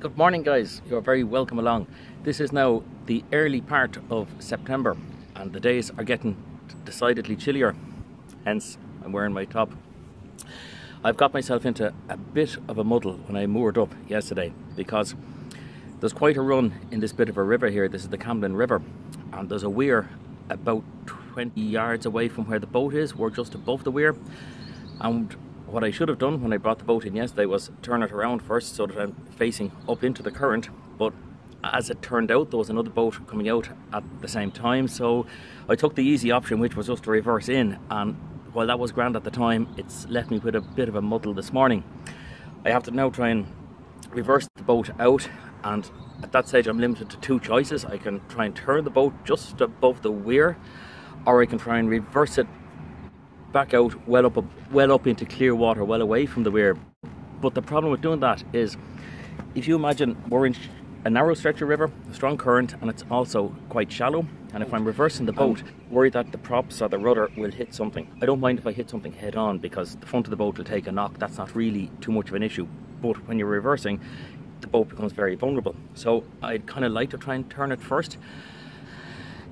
Good morning guys, you're very welcome along. This is now the early part of September and the days are getting decidedly chillier, hence I'm wearing my top. I've got myself into a bit of a muddle when I moored up yesterday because there's quite a run in this bit of a river here. This is the Camlin River and there's a weir about 20 yards away from where the boat is. We're just above the weir, and what I should have done when I brought the boat in yesterday was turn it around first so that I'm facing up into the current, but as it turned out there was another boat coming out at the same time, so I took the easy option, which was just to reverse in, and while that was grand at the time, it's left me with a bit of a muddle this morning. I have to now try and reverse the boat out, and at that stage I'm limited to two choices. I can try and turn the boat just above the weir, or I can try and reverse it back out well up into clear water, well away from the weir. But the problem with doing that is, if you imagine we're in a narrow stretch of river, a strong current, and it's also quite shallow, and if I'm reversing the boat, worry that the props or the rudder will hit something. I don't mind if I hit something head on because the front of the boat will take a knock. That's not really too much of an issue, but when you're reversing, the boat becomes very vulnerable. So I'd kind of like to try and turn it first.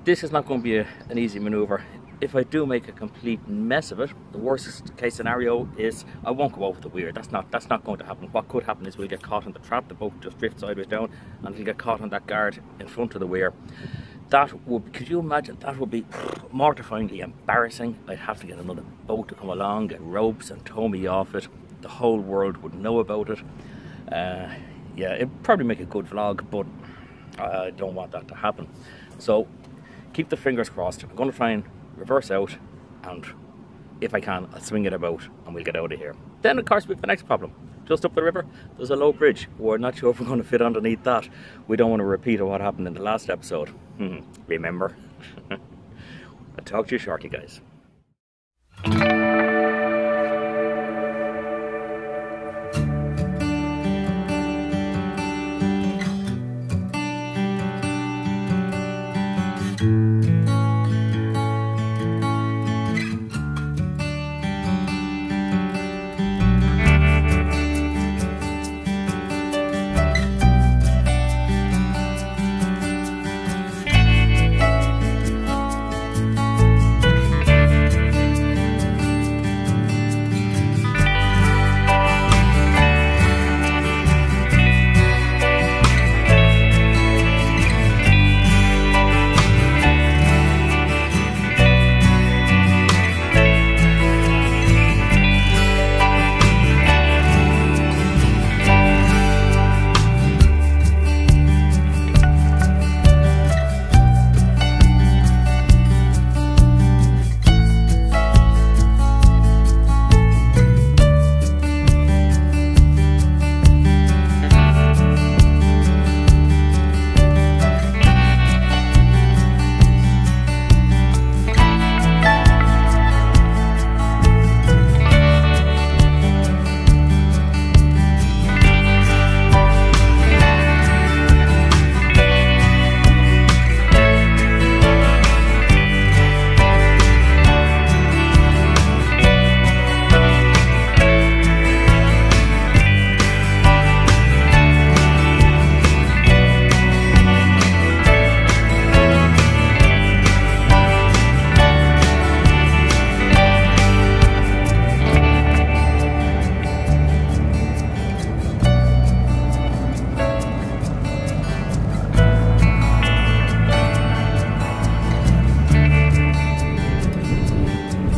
This is not going to be an easy maneuver. If I do make a complete mess of it, the worst case scenario is I won't go over the weir. That's not going to happen. What could happen is we'll get caught in the trap. The boat just drifts sideways down and we'll get caught on that guard in front of the weir. That would, could you imagine, that would be mortifyingly embarrassing. I'd have to get another boat to come along, get ropes and tow me off it. The whole world would know about it. Yeah, it'd probably make a good vlog, but I don't want that to happen. So keep the fingers crossed. I'm going to try and reverse out, and if I can, I'll swing it about and we'll get out of here. Then of course we have the next problem. Just up the river there's a low bridge. We're not sure if we're going to fit underneath that. We don't want to repeat what happened in the last episode. Remember? I'll talk to you shortly guys.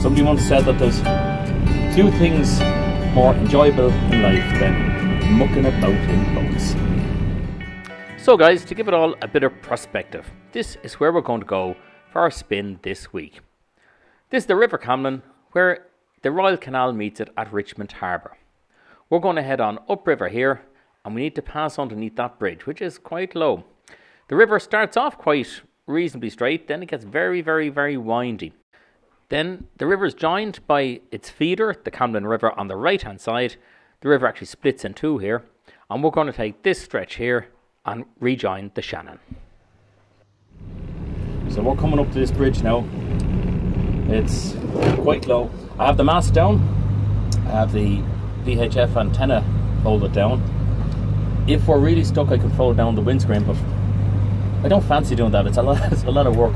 Somebody once said that there's few things more enjoyable in life than mucking about in boats. So guys, to give it all a bit of perspective, this is where we're going to go for our spin this week. This is the River Camlin, where the Royal Canal meets it at Richmond harbour. We're going to head on upriver here, and we need to pass underneath that bridge, which is quite low. The river starts off quite reasonably straight, then it gets very, very, very windy. Then the river is joined by its feeder, the Camlin River, on the right hand side. The river actually splits in two here, and we're going to take this stretch here and rejoin the Shannon. So we're coming up to this bridge now. It's quite low. I have the mast down, I have the VHF antenna folded down, If we're really stuck, I can fold down the windscreen, but I don't fancy doing that. It's a lot of work.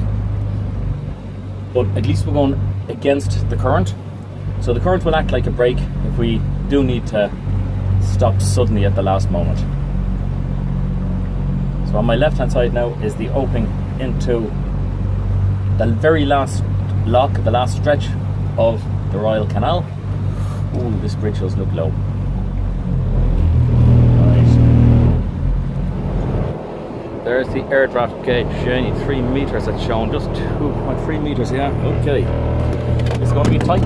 But at least we're going against the current, so the current will act like a brake if we do need to stop suddenly at the last moment. So on my left hand side now is the opening into the very last lock, the last stretch of the Royal Canal. Ooh, this bridge does look low. There's the air draft gauge, shiny 3 meters it's shown, just 2.3 meters, yeah, okay. It's going to be tight.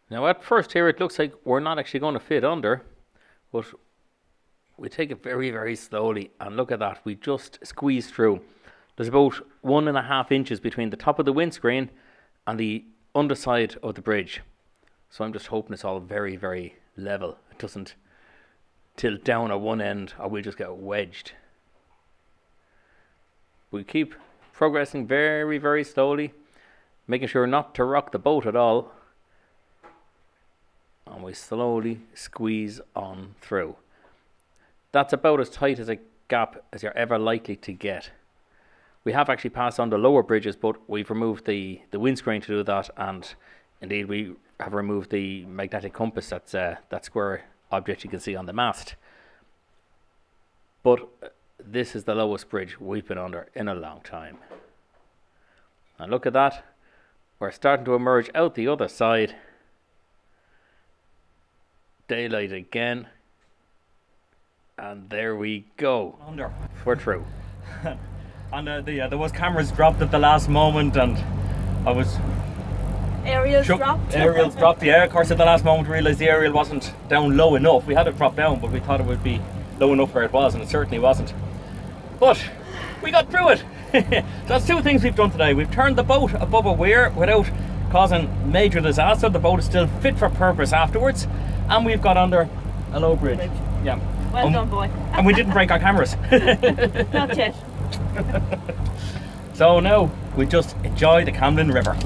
Now at first here it looks like we're not actually going to fit under, but we take it very, very slowly, and look at that, we just squeeze through. There's about 1.5 inches between the top of the windscreen and the underside of the bridge. So I'm just hoping it's all very, very level. It doesn't tilt down at one end or we'll just get wedged. We keep progressing very, very slowly, making sure not to rock the boat at all. And we slowly squeeze on through. That's about as tight as a gap as you're ever likely to get. We have actually passed on the lower bridges, but we've removed the windscreen to do that, and indeed we have removed the magnetic compass, that's that square object you can see on the mast. But this is the lowest bridge we've been under in a long time. And look at that, we're starting to emerge out the other side. Daylight again. And there we go. Under. We're through. And there was cameras dropped at the last moment, and I was... Aerials dropped? Aerials dropped, yeah. Of course, at the last moment, we realised the aerial wasn't down low enough. We had it dropped down, but we thought it would be low enough where it was, and it certainly wasn't. But we got through it. So that's two things we've done today. We've turned the boat above a weir without causing major disaster. The boat is still fit for purpose afterwards, and we've got under a low bridge. Yeah. Well done, boy. And we didn't break our cameras. Not yet. So now we just enjoy the Camlin River.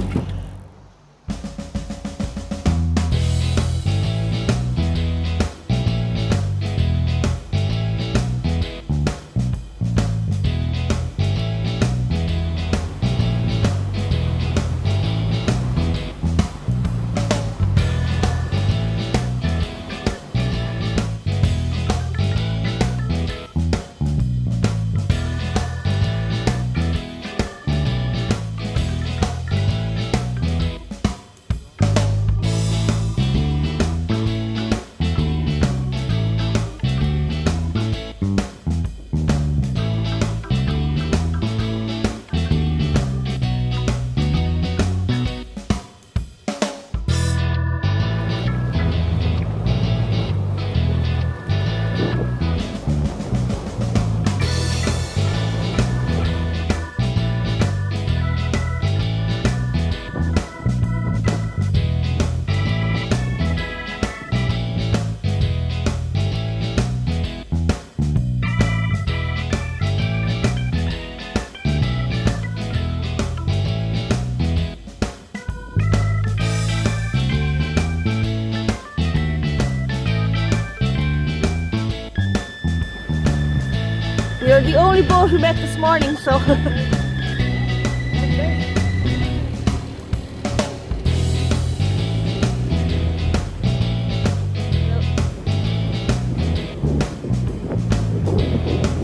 You're the only boat we met this morning, so...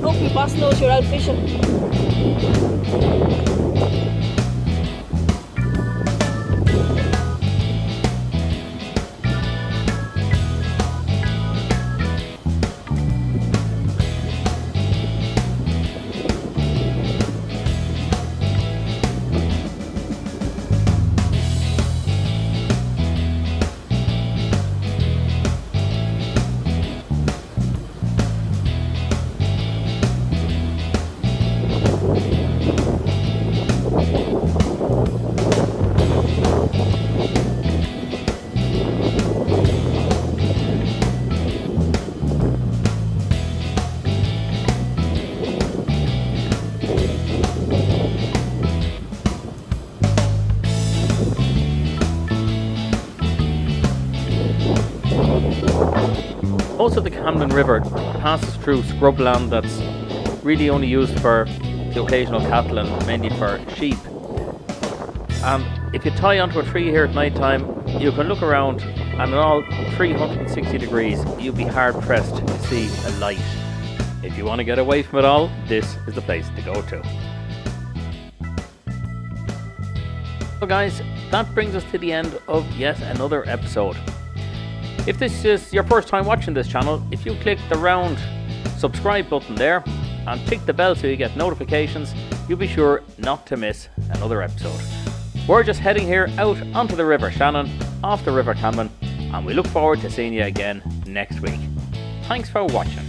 Hope your boss knows you're out fishing. Most of the Camlin River passes through scrubland that's really only used for the occasional cattle and mainly for sheep. And if you tie onto a tree here at night time, you can look around and in all 360 degrees you'll be hard pressed to see a light. If you want to get away from it all, this is the place to go to. So guys, that brings us to the end of yet another episode. If this is your first time watching this channel, if you click the round subscribe button there and tick the bell so you get notifications, you'll be sure not to miss another episode. We're just heading here out onto the River Shannon, off the River Camlin, and we look forward to seeing you again next week. Thanks for watching.